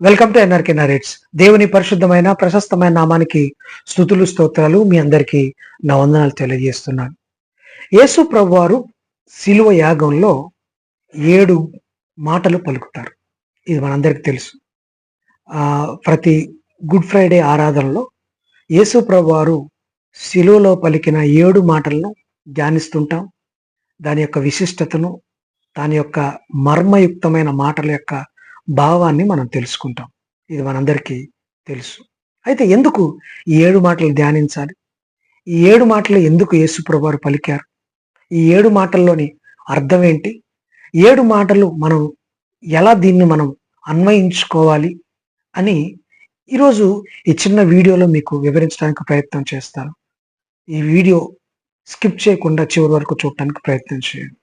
Welcome to NRK narrates. దేవుని పరిశుద్ధమైన ప్రశస్తమైన నామానికి స్తుతులు స్తోత్రాలు. మీ అందరికీ నా వందనాలు తెలియజేస్తున్నాను. యేసు ప్రభువారు శిలువ యాగంలో 7 మాటలు పలుకుతారు. ఇది మనందరికి తెలుసు. ప్రతి గుడ్ ఫ్రైడే ఆరాధనలో యేసు ప్రభువారు శిలువలో పలికిన 7 మాటలను ధ్యానిస్తుంటాం. దాని యొక్క విశిష్టతను, దాని యొక్క మర్మయుక్తమైన మాటల యొక్క భావాన్ని మనం తెలుసుకుంటాం. ఇది మనందరికీ తెలుసు. అయితే ఎందుకు ఈ 7 మాటలు ధ్యానించాలి? ఈ 7 మాటలు ఎందుకు యేసు ప్రభువారు పలికారు? ఈ 7 మాటల్లోని అర్థం ఏంటి? 7 మాటలు మనం ఎలా దీన్ని మనం అన్వయించుకోవాలి అని ఈరోజు ఈ చిన్న వీడియోలో మీకు వివరించడానికి ప్రయత్నం చేస్తాను. ఈ వీడియో స్కిప్ చేయకుండా చివరి వరకు చూడటానికి ప్రయత్నం చేయండి.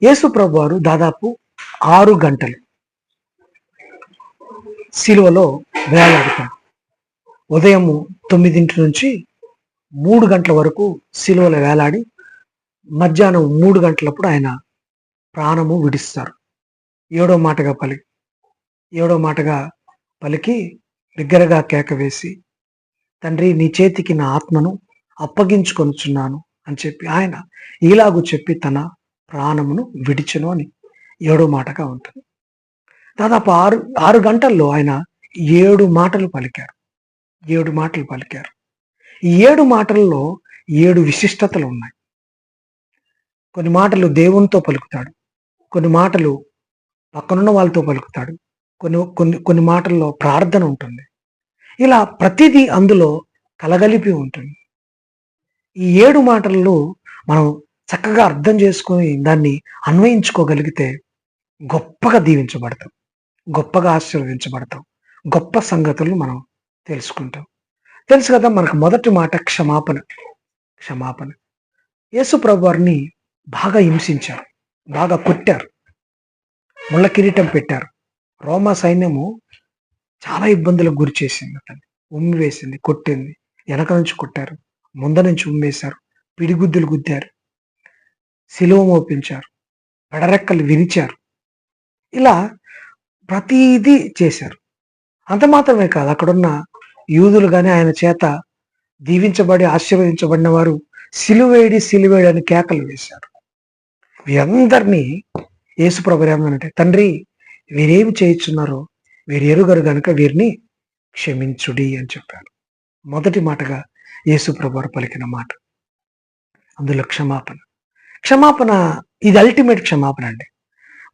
యేసు ప్రభువారు దాదాపు 6 గంటలు శిలువలో వేలాడుతాడు. ఉదయం 9 నుంచి 3 గంటల వరకు శిలువలో వేలాడి మధ్యాహ్నం 3 గంటలప్పుడు ఆయన ప్రాణము విడిస్తారు. ఏడో మాటగా పలికి బిగ్గరగా కేక వేసి, తండ్రి నీ చేతికి నా ఆత్మను అప్పగించుకొనుచున్నాను అని చెప్పి ఆయన ఇలాగూ చెప్పి తన ప్రాణమును విడిచెను అని 7 మాటగా ఉంటుంది. దాదాపు ఆరు గంటల్లో ఆయన 7 మాటలు పలికారు. 7 మాటలు పలికారు. ఈ 7 మాటల్లో 7 విశిష్టతలు ఉన్నాయి. కొన్ని మాటలు దేవునితో పలుకుతాడు, కొన్ని మాటలు పక్కనున్న వాళ్ళతో పలుకుతాడు, కొన్ని మాటల్లో ప్రార్థన ఉంటుంది. ఇలా ప్రతిదీ అందులో కలగలిపి ఉంటుంది. ఈ 7 మాటల్లో మనం చక్కగా అర్థం చేసుకొని దాన్ని అన్వయించుకోగలిగితే గొప్పగా దీవించబడతాం, గొప్పగా ఆశీర్వదించబడతాం, గొప్ప సంగతులు మనం తెలుసుకుంటాం. తెలుసు కదా, మనకు మొదటి మాట క్షమాపణ. క్షమాపణ. యేసు ప్రభువారిని బాగా హింసించారు, బాగా కొట్టారు, ముళ్ళ కిరీటం పెట్టారు. రోమా సైన్యము చాలా ఇబ్బందులకు గురి చేసింది, అతన్ని ఉమ్మి వేసింది, కొట్టింది. వెనక నుంచి కొట్టారు, ముంద నుంచి ఉమ్మేశారు, పిడిగుద్దులు గుద్దారు, శిలువ మోపించారు, పెడరెక్కలు విరిచారు. ఇలా ప్రతీదీ చేశారు. అంత మాత్రమే కాదు, అక్కడున్న యూదులు కానీ ఆయన చేత దీవించబడి ఆశీర్వదించబడిన వారు సిలువేడి సిలువేడి అని కేకలు వేశారు. వీరందరినీ యేసుప్రభు ఏమనంటే, తండ్రి వీరేమి చేయుచున్నారో వీరు ఎరుగరు గనుక వీరిని క్షమించుడి అని చెప్పారు. మొదటి మాటగా యేసుప్రభు పలికిన మాట అందులో క్షమాపణ. క్షమాపణ ఇది అల్టిమేట్ క్షమాపణ అండి.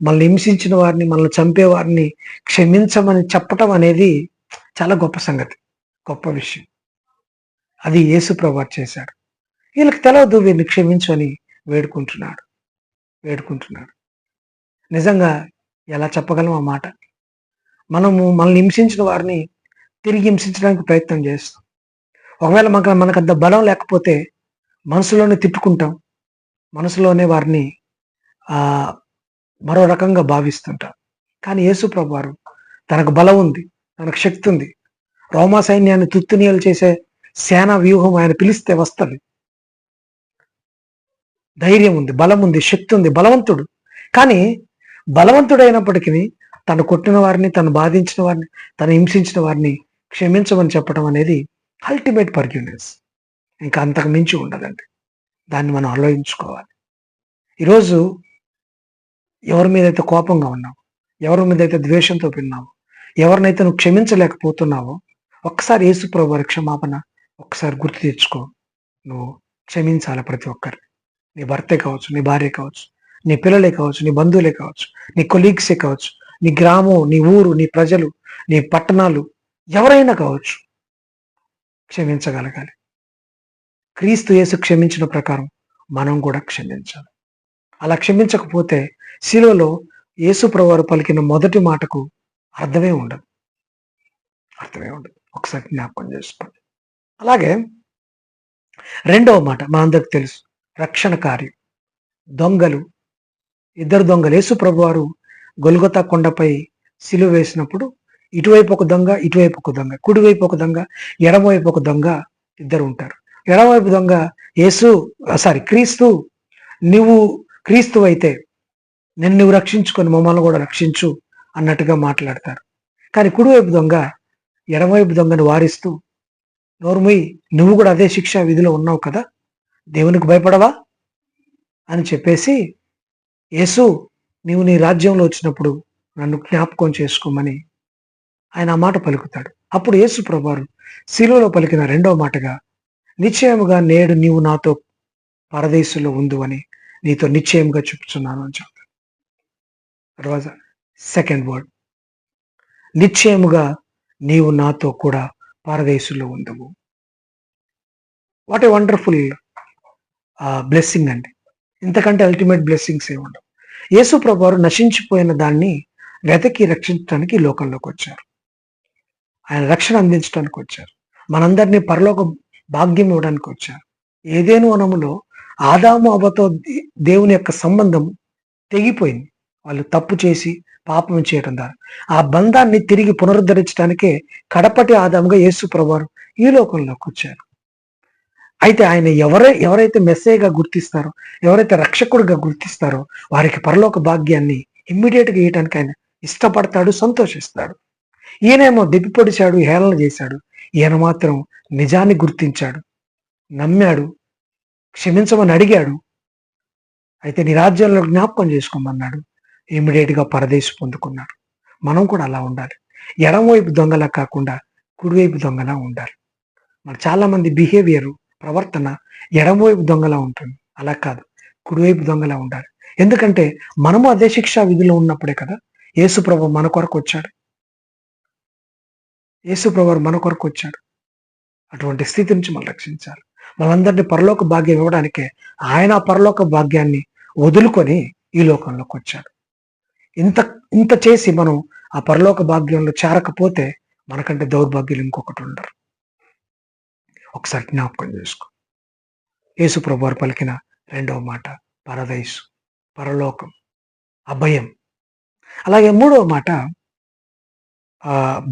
మనల్ని హింసించిన వారిని, మనల్ని చంపే వారిని క్షమించమని చెప్పటం అనేది చాలా గొప్ప సంగతి, గొప్ప విషయం. అది యేసు ప్రభువు చేశాడు. వీళ్ళకి తెలవదు వీరిని క్షమించు అని వేడుకుంటున్నాడు. నిజంగా ఎలా చెప్పగలం ఆ మాట? మనల్ని హింసించిన వారిని తిరిగి హింసించడానికి ప్రయత్నం చేస్తాం. ఒకవేళ మనకు అంత బలం లేకపోతే మనసులోనే తిట్టుకుంటాం, మనసులోనే వారిని మరో రకంగా భావిస్తుంటాం. కానీ యేసు ప్రభువారు తనకు బలం ఉంది, తనకు శక్తి ఉంది. రోమా సైన్యాన్ని తుత్తునీయలు చేసే సేనా వ్యూహం ఆయన పిలిస్తే వస్తుంది. ధైర్యం ఉంది, బలం ఉంది, శక్తి ఉంది, బలవంతుడు. కానీ బలవంతుడైనప్పటికీ తను కొట్టిన వారిని, తను బాధించిన వారిని, తను హింసించిన వారిని క్షమించమని చెప్పడం అనేది అల్టిమేట్ ఫర్గివ్నెస్. ఇంకా అంతకు మించి ఉండదండి. దాన్ని మనం ఆలోచించుకోవాలి. ఈరోజు ఎవరి మీదైతే కోపంగా ఉన్నావు, ఎవరి మీదైతే ద్వేషంతో విన్నావు, ఎవరినైతే నువ్వు క్షమించలేకపోతున్నావో ఒక్కసారి యేసు ప్రభువారి క్షమాపణ ఒక్కసారి గుర్తు తెచ్చుకో. నువ్వు క్షమించాలి ప్రతి ఒక్కరిని. నీ భర్తే కావచ్చు, నీ భార్య కావచ్చు, నీ పిల్లలే కావచ్చు, నీ బంధువులే కావచ్చు, నీ కొలీగ్సే కావచ్చు, నీ గ్రామం, నీ ఊరు, నీ ప్రజలు, నీ పట్టణాలు, ఎవరైనా కావచ్చు, క్షమించగలగాలి. క్రీస్తు యేసు క్షమించిన ప్రకారం మనం కూడా క్షమించాలి. అలా క్షమించకపోతే శిలువలో యేసు ప్రభువారు పలికిన మొదటి మాటకు అర్థమే ఉండదు. ఒకసారి జ్ఞాపకం చేసుకోండి. అలాగే రెండవ మాట మనందరికి తెలుసు, రక్షణ కార్యం. దొంగలు, 2 దొంగలు యేసు ప్రభువారు గొల్గొతా కొండపై శిలువ వేసినప్పుడు ఇటువైపు ఒక దొంగ, ఇటువైపు ఒక దొంగ, కుడివైపు ఒక దొంగ, ఎడమవైపు ఒక దొంగ, 2 ఉంటారు. ఎడమవైపు దొంగ క్రీస్తు, నువ్వు క్రీస్తు అయితే నువ్వు రక్షించుకొని మమ్మల్ని కూడా రక్షించు అన్నట్టుగా మాట్లాడతారు. కానీ కుడివైపు దొంగ ఎడమవైపు దొంగను వారిస్తూ, నోరుమూయి, నువ్వు కూడా అదే శిక్షా విధిలో ఉన్నావు కదా, దేవునికి భయపడవా అని చెప్పేసి, యేసు నీవు నీ రాజ్యంలో వచ్చినప్పుడు నన్ను జ్ఞాపకం చేసుకోమని ఆయన ఆ మాట పలుకుతాడు. అప్పుడు యేసు ప్రభువారు శిలువలో పలికిన రెండవ మాటగా, నిశ్చయముగా నేడు నీవు నాతో పరదేశంలో ఉందు అని నీతో నిశ్చయంగా చెప్తున్నాను అని చెప్తాడు. తర్వాత సెకండ్ వర్డ్, నిశ్చయముగా నీవు నాతో కూడా పరదేశంలో ఉందవు. వాట్ ఏ వండర్ఫుల్ బ్లెస్సింగ్ అండి. ఇంతకంటే అల్టిమేట్ బ్లెస్సింగ్స్ ఏమి ఉండవు. యేసు ప్రభువారు నశించిపోయిన దాన్ని వెతకి రక్షించడానికి ఈ లోకంలోకి వచ్చారు. ఆయన రక్షణ అందించడానికి వచ్చారు. మనందరినీ పరలోక భాగ్యం ఇవ్వడానికి వచ్చారు. ఏదేను వనములో ఆదాము అవ్వతో దేవుని యొక్క సంబంధం తెగిపోయింది. వాళ్ళు తప్పు చేసి పాపం చేయడం ద్వారా ఆ బంధాన్ని తిరిగి పునరుద్ధరించడానికే కడపటి ఆదాముగా యేసు ప్రభువారు ఈ లోకంలోకి వచ్చారు. అయితే ఆయన ఎవరైతే మెస్సేగా గుర్తిస్తారో, ఎవరైతే రక్షకుడిగా గుర్తిస్తారో వారికి పరలోక భాగ్యాన్ని ఇమ్మీడియట్గా ఇవ్వడానికి ఆయన ఇష్టపడతాడు, సంతోషిస్తాడు. ఈయనేమో దెప్పిపొడిచాడు, హేళన చేశాడు. ఈయన మాత్రం నిజాన్ని గుర్తించాడు, నమ్మాడు, క్షమించమని అడిగాడు. అయితే నీ రాజ్యంలో జ్ఞాపకం చేసుకోమన్నాడు. ఇమ్మీడియట్గా పరదేశం పొందుకున్నాడు. మనం కూడా అలా ఉండాలి. ఎడమవైపు దొంగలా కాకుండా కుడివైపు దొంగలా ఉండాలి. మరి చాలా మంది బిహేవియర్, ప్రవర్తన ఎడమవైపు దొంగలా ఉంటుంది. అలా కాదు, కుడివైపు దొంగలా ఉండాలి. ఎందుకంటే మనము అదే శిక్షా విధిలో ఉన్నప్పుడే కదా యేసు ప్రభు మన కొరకు వచ్చాడు. యేసు ప్రభు మన కొరకు వచ్చాడు. అటువంటి స్థితి నుంచి మనం రక్షించాలి. మనందరినీ పరలోక భాగ్యం ఇవ్వడానికే ఆయన పరలోక భాగ్యాన్ని వదులుకొని ఈ లోకంలోకి వచ్చాడు. ఇంత ఇంత చేసి మనం ఆ పరలోక భాగ్యంలో చేరకపోతే మనకంటే దౌర్భాగ్యులు ఇంకొకటి ఉండరు. ఒకసారి జ్ఞాపకం చేసుకో. యేసు ప్రభువారు పలికిన రెండవ మాట పరదైసు, పరలోకం, అభయం. అలాగే మూడవ మాట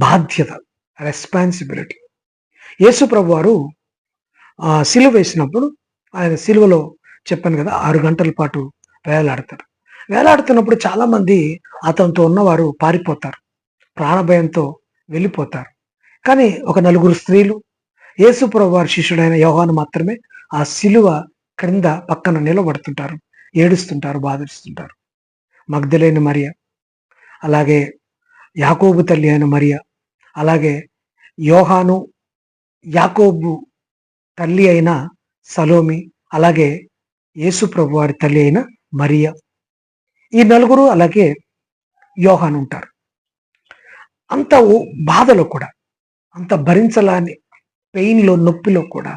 బాధ్యత, రెస్పాన్సిబిలిటీ. యేసు ప్రభువారు సిలువ వేసినప్పుడు ఆయన సిలువలో చెప్పాను కదా 6 గంటల పాటు వేలాడతాడు. వేలాడుతున్నప్పుడు చాలా మంది అతనితో ఉన్నవారు పారిపోతారు, ప్రాణభయంతో వెళ్ళిపోతారు. కానీ ఒక 4 స్త్రీలు, యేసు ప్రభువారి శిష్యుడైన యోహాను మాత్రమే ఆ సిలువ క్రింద పక్కన నిలబడుతుంటారు, ఏడుస్తుంటారు, బాధిస్తుంటారు. మగ్దలేని మరియ, అలాగే యాకోబు తల్లి అయిన మరియ, అలాగే యోహాను, యాకోబు తల్లి అయిన సలోమి, అలాగే యేసు ప్రభువారి తల్లి అయిన మరియ, ఈ 4 అలాగే యోహాను ఉంటారు. అంత బాధలో కూడా, అంత భరించలాని పెయిన్లో, నొప్పిలో కూడా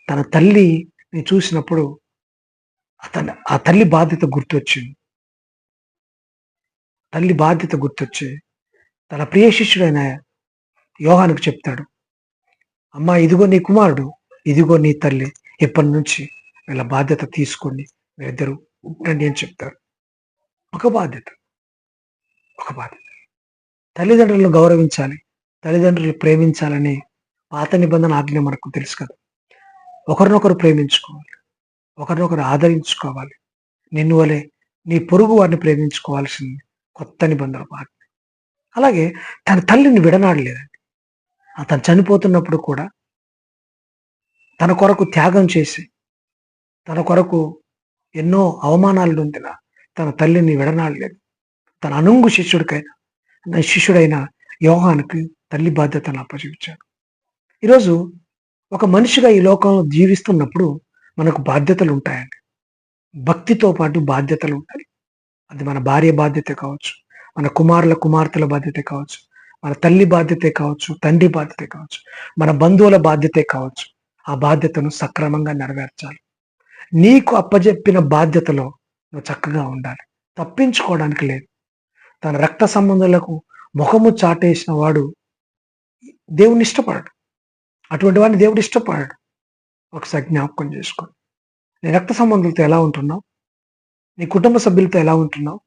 తన తల్లిని చూసినప్పుడు ఆ తల్లి బాధ్యత గుర్తొచ్చింది. తల్లి బాధ్యత గుర్తొచ్చి తన ప్రియ శిష్యుడైన యోహానుకు చెప్తాడు, అమ్మా ఇదిగో నీ కుమారుడు, ఇదిగో నీ తల్లి, ఇప్పటి నుంచి వీళ్ళ బాధ్యత తీసుకోండి, మీరిద్దరు ఉండండి అని చెప్తారు. ఒక బాధ్యత. తల్లిదండ్రులను గౌరవించాలి, తల్లిదండ్రులు ప్రేమించాలని పాత నిబంధన ఆజ్ఞ మనకు తెలుసు కదా. ఒకరినొకరు ప్రేమించుకోవాలి, ఒకరినొకరు ఆదరించుకోవాలి, నిన్ను వలె నీ పొరుగు వారిని ప్రేమించుకోవాల్సింది కొత్త నిబంధన ఆజ్ఞ. అలాగే తన తల్లిని విడనాడలేదండి. అతను చనిపోతున్నప్పుడు కూడా తన కొరకు త్యాగం చేసి, తన కొరకు ఎన్నో అవమానాలు నొందిన తన తల్లిని విడనాడలేదు. తన అనుంగు శిష్యుడైన యోహానుకి తల్లి బాధ్యతను అప్పచెప్పాడు. ఈరోజు ఒక మనిషిగా ఈ లోకంలో జీవిస్తున్నప్పుడు మనకు బాధ్యతలు ఉంటాయండి. భక్తితో పాటు బాధ్యతలు ఉంటాయి. అది మన భార్య బాధ్యత కావచ్చు, మన కుమార్తెల బాధ్యత కావచ్చు, మన తల్లి బాధ్యతే కావచ్చు, తండ్రి బాధ్యత కావచ్చు, మన బంధువుల బాధ్యతే కావచ్చు. ఆ బాధ్యతను సక్రమంగా నెరవేర్చాలి. నీకు అప్పజెప్పిన బాధ్యతలో నువ్వు చక్కగా ఉండాలి. తప్పించుకోవడానికి లేదు. తన రక్త సంబంధాలకు ముఖము చాటేసిన వాడు దేవుని ఇష్టపడడు. అటువంటి వాడిని దేవుడు ఇష్టపడడు. ఒకసారి జ్ఞాపకం చేసుకో. నీ రక్త సంబంధులతో ఎలా ఉంటున్నావు? నీ కుటుంబ సభ్యులతో ఎలా ఉంటున్నావు?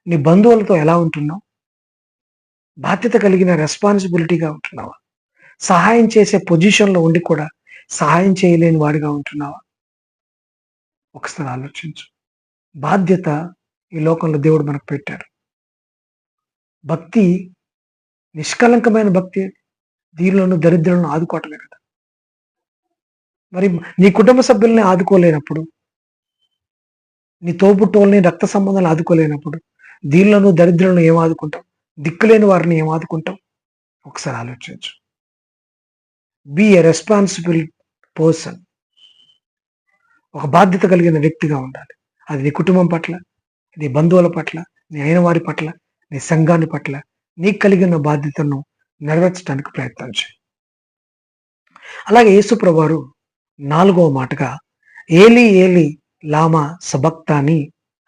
నీ బంధువులతో ఎలా ఉంటున్నావు? బాధ్యత కలిగిన రెస్పాన్సిబిలిటీగా ఉంటున్నావా? సహాయం చేసే పొజిషన్లో ఉండి కూడా సహాయం చేయలేని వాడిగా ఉంటున్నావా? ఒకసారి ఆలోచించు. బాధ్యత ఈ లోకంలో దేవుడు మనకు పెట్టాడు. భక్తి నిష్కలంకమైన భక్తి. దీనిలోను దరిద్రులను ఆదుకోవటమే కదా. మరి నీ కుటుంబ సభ్యుల్ని ఆదుకోలేనప్పుడు, నీ తోబుట్టువుల్ని, రక్త సంబంధాలను ఆదుకోలేనప్పుడు, దీనిలోను దరిద్రులను ఏం ఆదుకుంటావు? దిక్కులేని వారిని ఏం ఆదుకుంటావు? ఒకసారి ఆలోచించు. Be a responsible person. ఒక బాధ్యత కలిగిన వ్యక్తిగా ఉండాలి. అది నీ కుటుంబం పట్ల, నీ బంధువుల పట్ల, నీ అయిన వారి పట్ల, నీ సంఘాన్ని పట్ల నీకు కలిగిన బాధ్యతను నెరవేర్చడానికి ప్రయత్నం చేయి. అలాగే యేసు ప్రభువారు 4వ మాటగా ఏలి ఏలి లామా సబక్తాని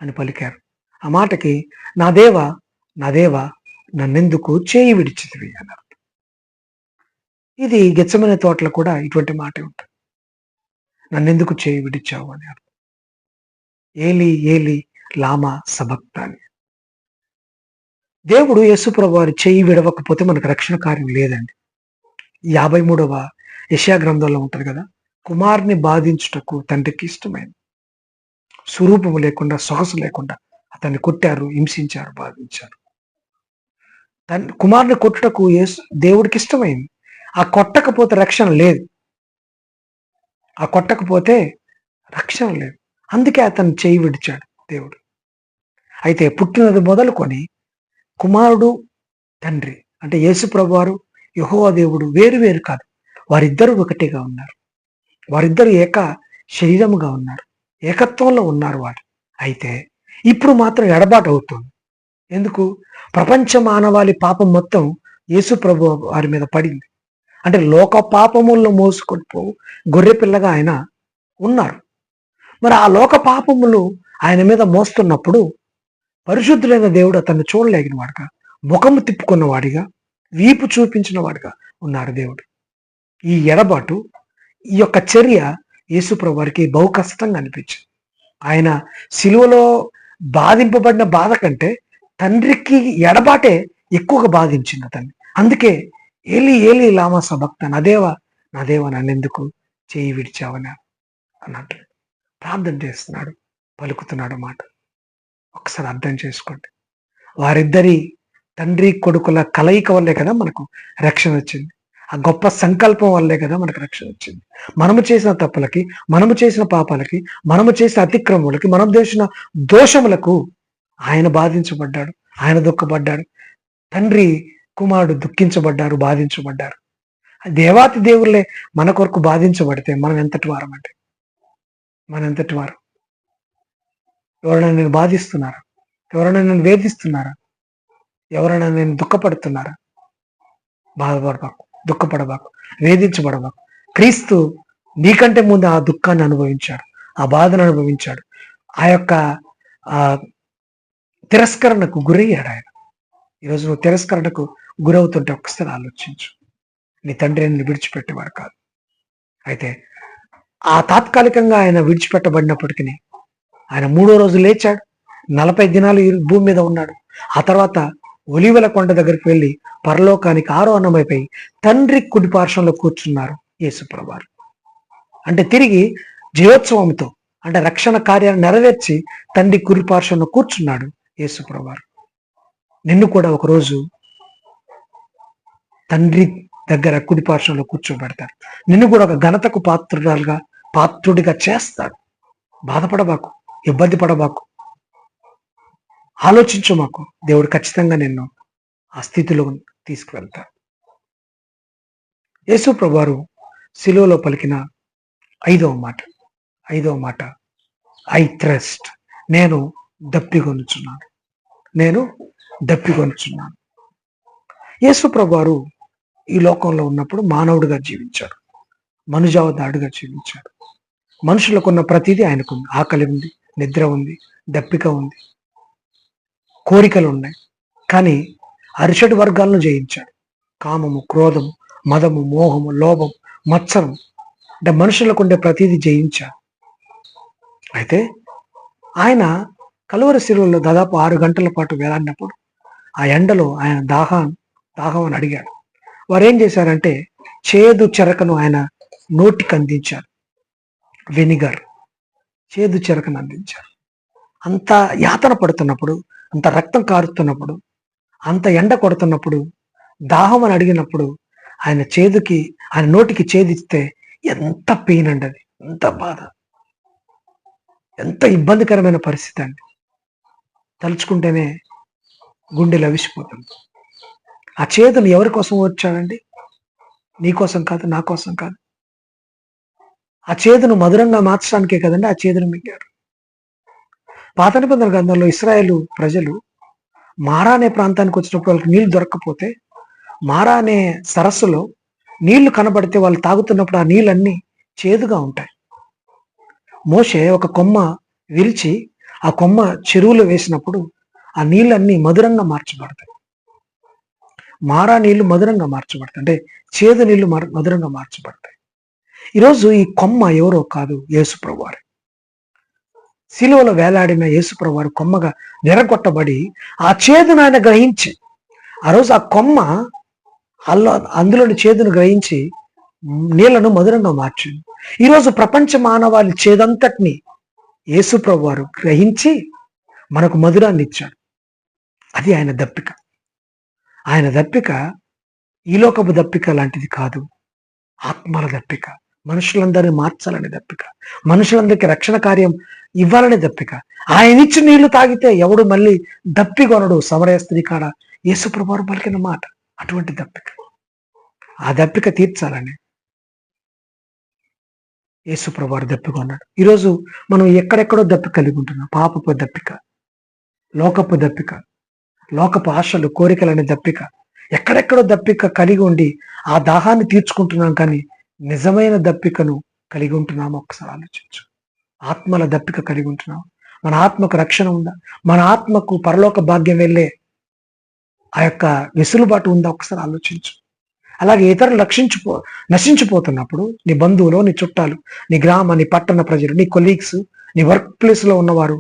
అని పలికారు. ఆ మాటకి నా దేవ నా దేవ నన్నెందుకు చేయి విడిచితివి అన్నారు. ఇది గెత్సెమనే తోటలో కూడా ఇటువంటి మాటే ఉంటుంది. నన్నెందుకు చేయి విడిచావు అని అర్థం. ఏలి ఏలి లామా సబక్తాని. దేవుడు యేసుప్రభు వారి చేయి విడవకపోతే మనకు రక్షణ కార్యం లేదండి. 53వ యెషయా గ్రంథంలో ఉంటుంది కదా, కుమారుని బాధించుటకు తండ్రికి ఇష్టమైంది. స్వరూపము లేకుండా, సొగసు లేకుండా అతన్ని కొట్టారు, హింసించారు, బాధించారు. కుమారుని కొట్టుటకు దేవుడికి ఇష్టమైంది. ఆ కొట్టకపోతే రక్షణ లేదు. ఆ కొట్టకపోతే రక్షణ లేదు. అందుకే అతను చేయి విడిచాడు దేవుడు. అయితే పుట్టినది మొదలుకొని కుమారుడు తండ్రి అంటే యేసు ప్రభువారు, యెహోవా దేవుడు వేరు వేరు కాదు. వారిద్దరూ ఒకటిగా ఉన్నారు. వారిద్దరు ఏక శరీరముగా ఉన్నారు. ఏకత్వంలో ఉన్నారు వారు. అయితే ఇప్పుడు మాత్రం ఎడబాటు అవుతుంది. ఎందుకు? ప్రపంచ మానవాళి పాపం మొత్తం యేసు ప్రభు వారి మీద పడింది. అంటే లోక పాపముల్లో మోసుకొని గొర్రె పిల్లగా ఆయన ఉన్నారు. మరి ఆ లోక పాపములు ఆయన మీద మోస్తున్నప్పుడు పరిశుద్ధులైన దేవుడు అతన్ని చూడలేగిన వాడుగా, ముఖము తిప్పుకున్న వాడిగా, వీపు చూపించిన వాడిగా ఉన్నారు దేవుడు. ఈ ఎడబాటు, ఈ యొక్క చర్య యేసుప్రభు వారికి బహు కష్టంగా అనిపించింది. ఆయన సిలువలో బాధింపబడిన బాధ కంటే తండ్రికి ఎడబాటే ఎక్కువగా బాధించింది అతన్ని. అందుకే ఏలి ఏలి లామా సబక్తా, నా దేవ నన్నెందుకు చేయి విడిచావని అన్నట్టు ప్రార్థన చేస్తున్నాడు, పలుకుతున్నాడు మాట. ఒకసారి అర్థం చేసుకోండి. వారిద్దరి తండ్రి కొడుకుల కలయిక వల్లే కదా మనకు రక్షణ వచ్చింది. ఆ గొప్ప సంకల్పం వల్లే కదా మనకు రక్షణ వచ్చింది. మనము చేసిన తప్పులకి, మనము చేసిన పాపాలకి, మనము చేసిన అతిక్రమములకి, మనం చేసిన దోషములకు ఆయన బాధించబడ్డాడు, ఆయన దుఃఖపడ్డాడు. తండ్రి కుమారుడు దుఃఖించబడ్డారు, బాధించబడ్డారు. దేవాతి దేవుళ్ళే మన కొరకు బాధించబడితే మనం ఎంతటి వారం అంటే మనం ఎంతటి వారు? ఎవరైనా నేను బాధిస్తున్నారా? ఎవరైనా నేను వేధిస్తున్నారా? ఎవరైనా నేను దుఃఖపడుతున్నారా? బాధపడబాకు, దుఃఖపడబాకు, వేధించబడబాకు. క్రీస్తు నీకంటే ముందు ఆ దుఃఖాన్ని అనుభవించాడు, ఆ బాధను అనుభవించాడు, ఆ యొక్క తిరస్కరణకు గురయ్యాడు ఆయన. ఈరోజు నువ్వు తిరస్కరణకు గురవుతుంటే ఒక్కసారి ఆలోచించు. నీ తండ్రి నిన్ను విడిచిపెట్టేవాడు కాదు. అయితే ఆ తాత్కాలికంగా ఆయన విడిచిపెట్టబడినప్పటికీ ఆయన 3వ రోజు లేచాడు. 40 దినాలు భూమి మీద ఉన్నాడు. ఆ తర్వాత ఒలీవల కొండ దగ్గరికి వెళ్ళి పరలోకానికి ఆరోహణమైపోయి తండ్రి కుడి పార్శ్వంలో కూర్చున్నారు యేసుప్రభువారు. అంటే తిరిగి జయోత్సవంతో, అంటే రక్షణ కార్యాన్ని నెరవేర్చి తండ్రి కుడి పార్శ్వంలో కూర్చున్నాడు యేసుప్రభువారు. నిన్ను కూడా ఒకరోజు తండ్రి దగ్గర కుడి పార్శ్వంలో కూర్చోబెడతాడు. నిన్ను కూడా ఒక ఘనతకు పాత్రుడిగా చేస్తాడు. బాధపడబాకు, ఇబ్బంది పడబాకు, ఆలోచించు. మాకు దేవుడు ఖచ్చితంగా నిన్ను ఆ స్థితిలో తీసుకువెళ్తాడు. యేసు ప్రభువారు శిలువలో పలికిన 5వ మాట ఐ థ్రస్ట్, నేను దప్పిగొనుచున్నాను. యేసు ప్రభువారు ఈ లోకంలో ఉన్నప్పుడు మానవుడిగా జీవించాడు, మనుజావతాడుగా జీవించాడు. మనుషులకున్న ప్రతిదీ ఆయనకుంది. ఆకలి ఉంది, నిద్ర ఉంది, దప్పిక ఉంది, కోరికలు ఉన్నాయి. కానీ అరిషడ్ వర్గాలను జయించాడు. కామము, క్రోధము, మదము, మోహము, లోభం, మత్సరం, అంటే మనుషులకు ఉండే ప్రతిదీ జయించాడు. అయితే ఆయన కలువరి శిలువలో దాదాపు 6 గంటల పాటు వేలాడినప్పుడు ఆ ఎండలో ఆయన దాహం అని అడిగాడు. వారు ఏం చేశారంటే చేదు చెరకను ఆయన నోటికి అందించారు. వెనిగర్, చేదు చెరకను అందించారు. అంత యాతన పడుతున్నప్పుడు, అంత రక్తం కారుతున్నప్పుడు, అంత ఎండ కొడుతున్నప్పుడు దాహం అని అడిగినప్పుడు ఆయన నోటికి చేదిస్తే ఎంత పెయిన్ అండి అది, ఎంత బాధ, ఎంత ఇబ్బందికరమైన పరిస్థితి అండి. తలుచుకుంటేనే గుండె లవిసిపోతుంది. ఆ చేదును ఎవరి కోసం వచ్చాడండి? నీ కోసం కాదు, నా కోసం కాదు. ఆ చేదును మధురంగా మార్చడానికే కదండి ఆ చేదును మింగాడు. పాత నిబంధన గ్రంథంలో ఇశ్రాయేలు ప్రజలు మారా అనే ప్రాంతానికి వచ్చినప్పుడు వాళ్ళకి నీళ్లు దొరక్కపోతే, మారా అనే సరస్సులో నీళ్లు కనబడితే వాళ్ళు తాగుతున్నప్పుడు ఆ నీళ్ళన్నీ చేదుగా ఉంటాయి. మోషే ఒక కొమ్మ విరిచి ఆ కొమ్మ చెరువులో వేసినప్పుడు ఆ నీళ్ళన్నీ మధురంగా మార్చబడతాయి. మారా నీళ్లు మధురంగా మార్చబడతాయి, అంటే చేదు నీళ్లు మధురంగా మార్చబడతాయి. ఈరోజు ఈ కొమ్మ ఎవరో కాదు, యేసుప్రభువారు. శిలువలో వేలాడిన యేసుప్రభువారు కొమ్మగా విరగొట్టబడి ఆ చేదును ఆయన గ్రహించి, ఆ రోజు ఆ కొమ్మ అందులోని చేదును గ్రహించి నీళ్లను మధురంగా మార్చింది. ఈరోజు ప్రపంచ మానవాళి చేదంతటిని యేసుప్రభువారు గ్రహించి మనకు మధురాన్ని ఇచ్చాడు. అది ఆయన దప్పిక. ఆయన దప్పిక ఈ లోకపు దప్పిక లాంటిది కాదు, ఆత్మల దప్పిక. మనుషులందరినీ మార్చాలని దప్పిక, మనుషులందరికీ రక్షణ కార్యం ఇవ్వాలని దప్పిక. ఆయన ఇచ్చి నీళ్లు తాగితే ఎవడు మళ్ళీ దప్పికొనడు. సమరయ స్త్రీ కాడ యేసుప్రభువారు పలికిన మాట అటువంటి దప్పిక. ఆ దప్పిక తీర్చాలని యేసుప్రభువారు దప్పికొన్నాడు. ఈరోజు మనం ఎక్కడెక్కడో దప్పిక కలిగి ఉంటున్నాం. పాపపు దప్పిక, లోకపు దప్పిక, లోకపు ఆశలు, కోరికలనే దప్పిక, ఎక్కడెక్కడో దప్పిక కలిగి ఉండి ఆ దాహాన్ని తీర్చుకుంటున్నాం. కానీ నిజమైన దప్పికను కలిగి ఉంటున్నాము ఒకసారి ఆలోచించు. ఆత్మల దప్పిక కలిగి ఉంటున్నాం. మన ఆత్మకు రక్షణ ఉందా? మన ఆత్మకు పరలోక భాగ్యం వెళ్ళే ఆ యొక్క వెసులుబాటు ఉందా? ఒకసారి ఆలోచించు. అలాగే ఇతరులు నశించిపోతున్నప్పుడు నీ బంధువులు, నీ చుట్టాలు, నీ గ్రామ, నీ పట్టణ ప్రజలు, నీ కొలీగ్స్, నీ వర్క్ ప్లేస్లో ఉన్నవారు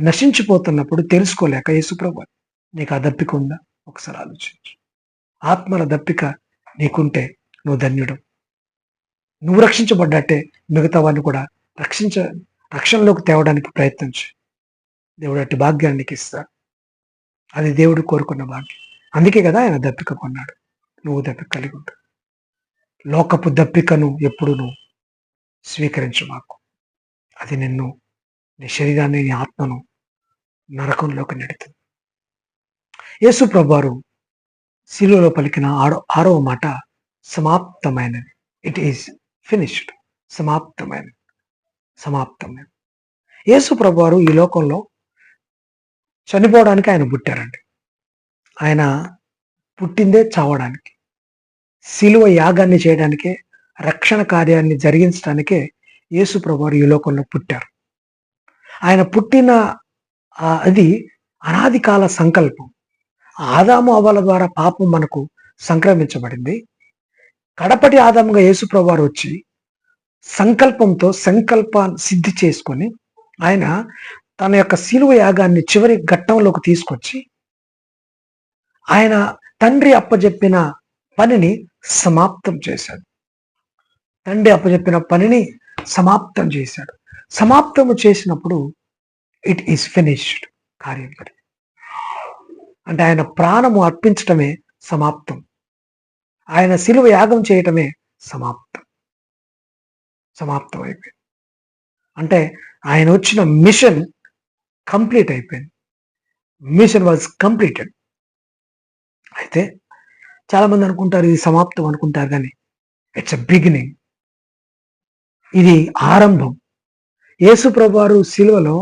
నశించిపోతున్నప్పుడు తెలుసుకోలేక యేసుప్రభు నీకు ఆ దప్పిక ఉందా? ఒకసారి ఆలోచించు. ఆత్మల దప్పిక నీకుంటే నువ్వు ధన్యుడు. నువ్వు రక్షించబడ్డట్టే మిగతా వాడిని కూడా రక్షణలోకి తేవడానికి ప్రయత్నించు. దేవుడు అట్టి భాగ్యాన్ని నీకు ఇస్తాడు. అది దేవుడు కోరుకున్న భాగ్యం. అందుకే కదా ఆయన దప్పిక కొన్నాడు. నువ్వు దప్పిక కలిగి ఉంటావు. లోకపు దప్పికను ఎప్పుడు నువ్వు స్వీకరించు మాకు. అది నిన్ను, నీ శరీరాన్ని, నీ ఆత్మను నరకంలోకి నెడుతుంది. యేసు ప్రభువారు శిలువలో పలికిన ఆరవ మాట సమాప్తమైనది. It is finished. సమాప్తమైనది. యేసు ప్రభువారు ఈ లోకంలో చనిపోవడానికి ఆయన పుట్టారండి. ఆయన పుట్టిందే చావడానికి, శిలువ యాగాన్ని చేయడానికే, రక్షణ కార్యాన్ని జరిగించడానికే యేసు ప్రభువారు ఈ లోకంలో పుట్టారు. ఆయన పుట్టిన అది అనాది కాల సంకల్పం. ఆదాము అవ్వల ద్వారా పాపం మనకు సంక్రమించబడింది. కడపటి ఆదాముగా యేసు ప్రభువారు వచ్చి సంకల్పంతో సంకల్పాన్ని సిద్ధి చేసుకొని ఆయన తన యొక్క శిలువ యాగాన్ని చివరి ఘట్టంలోకి తీసుకొచ్చి ఆయన తండ్రి అప్పజెప్పిన పనిని సమాప్తం చేశాడు. తండ్రి అప్పజెప్పిన పనిని సమాప్తం చేశాడు. సమాప్తము చేసినప్పుడు ఇట్ ఈస్ ఫినిష్డ్. కార్యం జరిగింది. అంటే ఆయన ప్రాణము అర్పించటమే సమాప్తం. ఆయన శిలువ యాగం చేయటమే సమాప్తం అయిపోయింది. అంటే ఆయన వచ్చిన మిషన్ కంప్లీట్ అయిపోయింది. Mission was completed. అయితే చాలామంది అనుకుంటారు ఇది సమాప్తం అనుకుంటారు, కానీ ఇట్స్ ఎ బిగినింగ్. ఇది ఆరంభం. యేసు ప్రభువారు శిలువలో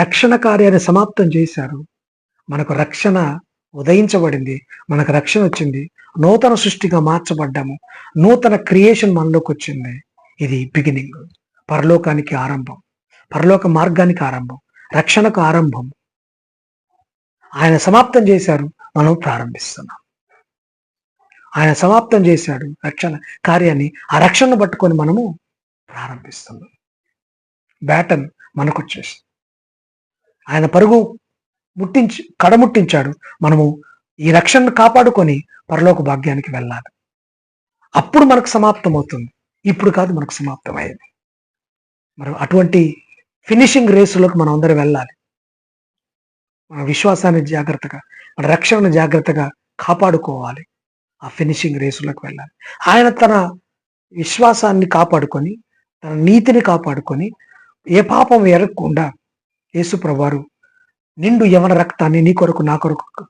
రక్షణ కార్యాన్ని సమాప్తం చేశారు. మనకు రక్షణ ఉదయించబడింది, మనకు రక్షణ వచ్చింది, నూతన సృష్టిగా మార్చబడ్డాము, నూతన క్రియేషన్ మనలోకి వచ్చింది. ఇది బిగినింగ్. పరలోకానికి ఆరంభం, పరలోక మార్గానికి ఆరంభం, రక్షణకు ఆరంభం. ఆయన సమాప్తం చేశారు, మనం ప్రారంభిస్తున్నాం. ఆయన సమాప్తం చేశాడు రక్షణ కార్యాన్ని, ఆ రక్షణను పట్టుకొని మనము ప్రారంభిస్తున్నాం. బ్యాటన్ మనకు వచ్చేసి ఆయన పరుగు కడముట్టించాడు. మనము ఈ రక్షణను కాపాడుకొని పరలోక భాగ్యానికి వెళ్ళాలి. అప్పుడు మనకు సమాప్తం అవుతుంది. ఇప్పుడు కాదు, మనకు సమాప్తం అయ్యేది. మరి అటువంటి ఫినిషింగ్ రేసులోకి మనం అందరం వెళ్ళాలి. మన విశ్వాసాన్ని జాగ్రత్తగా, మన రక్షణను జాగ్రత్తగా కాపాడుకోవాలి. ఆ ఫినిషింగ్ రేసులోకి వెళ్ళాలి. ఆయన తన విశ్వాసాన్ని కాపాడుకొని, తన నీతిని కాపాడుకొని, ఏ పాపం ఎరగకుండా యేసు ప్రభువారు నిండు యవన రక్తాన్ని నీ కొరకు నా కొరకు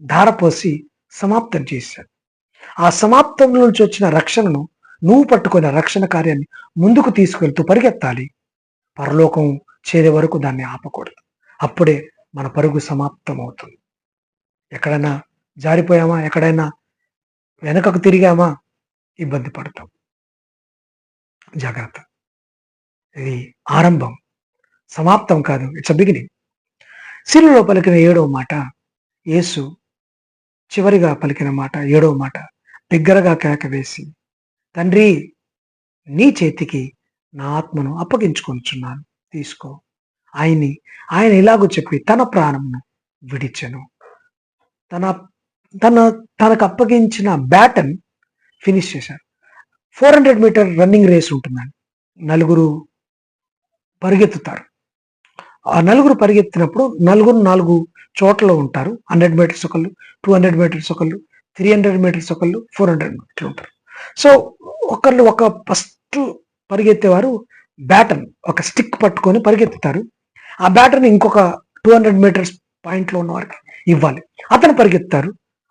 ధారపోసి సమాప్తం చేశాడు. ఆ సమాప్తం నుంచి వచ్చిన రక్షణను నువ్వు పట్టుకున్న రక్షణ కార్యాన్ని ముందుకు తీసుకెళ్తూ పరిగెత్తాలి. పరలోకం చేరే వరకు దాన్ని ఆపకూడదు. అప్పుడే మన పరుగు సమాప్తం అవుతుంది. ఎక్కడైనా జారిపోయామా, ఎక్కడైనా వెనకకు తిరిగామా, ఇబ్బంది పడతాం. జాగ్రత్త. ఇది ఆరంభం, సమాప్తం కాదు. It's a beginning. శిలువలో పలికిన 7వ మాట, యేసు చివరిగా పలికిన మాట, 7వ మాట, బిగ్గరగా కేక వేసి, తండ్రి నీ చేతికి నా ఆత్మను అప్పగించుకొనుచున్నాను, తీసుకో. ఆయన ఇలాగూ చెప్పి తన ప్రాణమును విడిచెను. తన తన తనకు అప్పగించిన బ్యాటన్ ఫినిష్ చేశారు. 400 మీటర్ రన్నింగ్ రేస్ ఉంటుందండి. నలుగురు పరిగెత్తుతారు. ఆ నలుగురు పరిగెత్తినప్పుడు నలుగురు 4 చోట్ల ఉంటారు. 100 మీటర్స్ ఒకళ్ళు, 200 మీటర్స్ ఒకళ్ళు, 300 మీటర్స్ ఒకళ్ళు, 400 మీటర్లు ఉంటారు. సో ఒకళ్ళు ఫస్ట్ పరిగెత్తేవారు బ్యాటన్ ఒక స్టిక్ పట్టుకొని పరిగెత్తుతారు. ఆ బ్యాటన్ ఇంకొక 200 మీటర్స్ పాయింట్లో ఉన్న వారికి ఇవ్వాలి. అతను పరిగెత్తారు.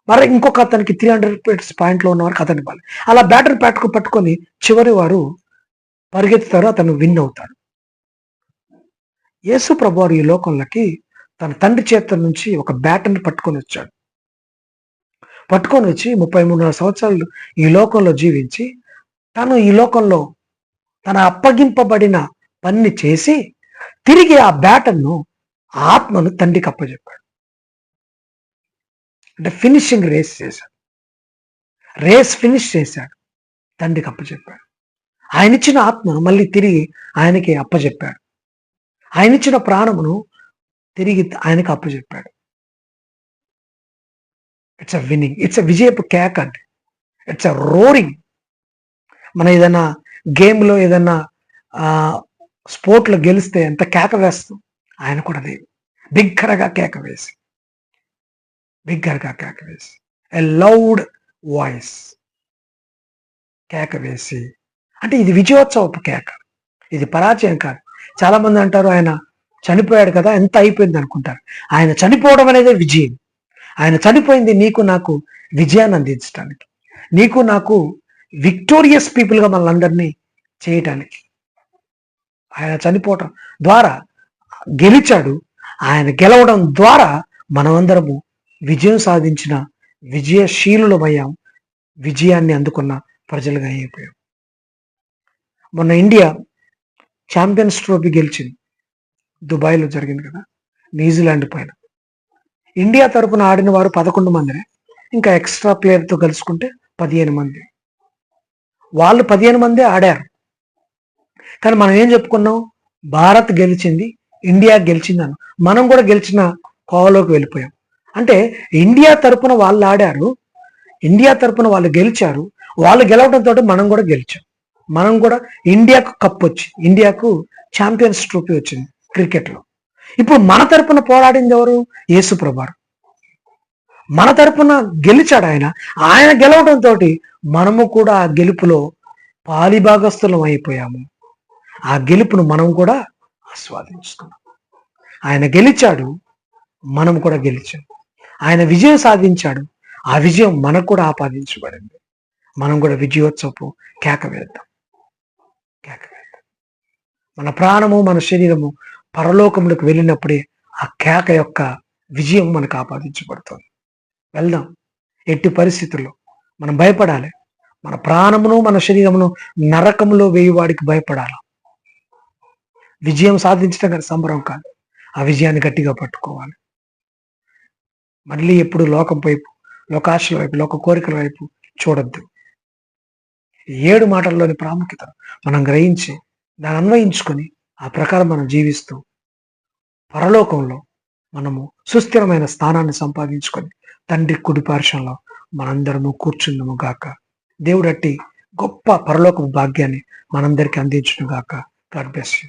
మరి ఇంకొక అతనికి 300 మీటర్స్ పాయింట్లో ఉన్న వారికి అతను ఇవ్వాలి. అలా బ్యాటన్ పట్టుకొని చివరి వారు పరిగెత్తుతారు. అతను విన్ అవుతాడు. యేసు ప్రభువారు ఈ లోకంలోకి తన తండ్రి చేతుల నుంచి ఒక బ్యాటన్ పట్టుకొని వచ్చాడు. పట్టుకొని వచ్చి 33 సంవత్సరాలు ఈ లోకంలో జీవించి, తను ఈ లోకంలో తన అప్పగింపబడిన పని చేసి తిరిగి ఆ బ్యాటన్ను, ఆత్మను తండ్రికి అప్పచెప్పాడు. అంటే ఫినిషింగ్ రేస్ చేశాడు. రేస్ ఫినిష్ చేశాడు, తండ్రికి అప్పచెప్పాడు. ఆయన ఇచ్చిన ఆత్మను మళ్ళీ తిరిగి ఆయనకి అప్పచెప్పాడు. ఆయన ఇచ్చిన ప్రాణమును తిరిగి ఆయనకు అప్పచెప్పాడు. It's a winning. It's a విజయపు కేక అంటే. It's a roaring. మన ఏదైనా గేమ్లో, ఏదైనా స్పోర్ట్లో గెలిస్తే ఎంత కేక వేస్తాం, ఆయన కూడా అదే బిగ్గరగా కేక వేసి, ఎ లౌడ్ వాయిస్ కేక వేసి. అంటే ఇది విజయోత్సవపు కేక, ఇది పరాజయం కాదు. చాలా మంది అంటారు ఆయన చనిపోయాడు కదా, ఎంత అయిపోయింది అనుకుంటారు. ఆయన చనిపోవడం అనేది విజయం. ఆయన చనిపోయింది నీకు నాకు విజయాన్ని అందించడానికి, నీకు నాకు విక్టోరియస్ పీపుల్గా మనందరినీ చేయటానికి. ఆయన చనిపోవటం ద్వారా గెలిచాడు. ఆయన గెలవడం ద్వారా మనమందరము విజయం సాధించిన విజయశీలులమయ్యాం, విజయాన్ని అందుకున్న ప్రజలుగా అయిపోయాం. మొన్న ఇండియా ఛాంపియన్స్ ట్రోఫీ గెలిచింది. దుబాయ్లో జరిగింది కదా, న్యూజిలాండ్ పైన. ఇండియా తరపున ఆడిన వారు 11 మందినే, ఇంకా ఎక్స్ట్రా ప్లేయర్తో కలుసుకుంటే 15 మంది. వాళ్ళు 15 మందే ఆడారు. కానీ మనం ఏం చెప్పుకున్నాం, భారత్ గెలిచింది, ఇండియా గెలిచిందని. మనం కూడా గెలిచిన కోవలోకి వెళ్ళిపోయాం. అంటే ఇండియా తరపున వాళ్ళు ఆడారు, ఇండియా తరపున వాళ్ళు గెలిచారు. వాళ్ళు గెలవడంతో మనం కూడా గెలిచాం. మనం కూడా ఇండియాకు కప్ వచ్చింది, ఇండియాకు ఛాంపియన్స్ ట్రోఫీ వచ్చింది క్రికెట్లో. ఇప్పుడు మన తరపున పోరాడింది ఎవరు? యేసు ప్రభువారు. మన తరపున గెలిచాడు ఆయన. ఆయన గెలవడంతో మనము కూడా ఆ గెలుపులో పాలిభాగస్థులం అయిపోయాము. ఆ గెలుపును మనం కూడా ఆస్వాదించుకున్నాం. ఆయన గెలిచాడు, మనం కూడా గెలిచాం. ఆయన విజయం సాధించాడు, ఆ విజయం మనకు కూడా ఆపాదించబడింది. మనం కూడా విజయోత్సవపు కేక వేద్దాం. మన ప్రాణము, మన శరీరము పరలోకములకు వెళ్ళినప్పుడే ఆ కేక యొక్క విజయం మనకు ఆపాదించబడుతుంది. వెళ్దాం. ఎట్టి పరిస్థితుల్లో మనం భయపడాలి. మన ప్రాణమును, మన శరీరమును నరకములో వేయువాడికి భయపడాలి. విజయం సాధించడం కానీ సంబరం కాదు, ఆ విజయాన్ని గట్టిగా పట్టుకోవాలి. మళ్ళీ ఎప్పుడు లోకం వైపు, లోకాశల వైపు, లోక కోరికల వైపు చూడొద్దు. 7 మాటల్లోని ప్రాముఖ్యత మనం గ్రహించి దాన్ని అన్వయించుకొని ఆ ప్రకారం మనం జీవిస్తూ పరలోకంలో మనము సుస్థిరమైన స్థానాన్ని సంపాదించుకొని తండ్రి కుడి పార్శ్వంలో మనందరము కూర్చుందము గాక. దేవుడు అట్టి గొప్ప పరలోక భాగ్యాన్ని మనందరికీ అందించును గాక. God bless you.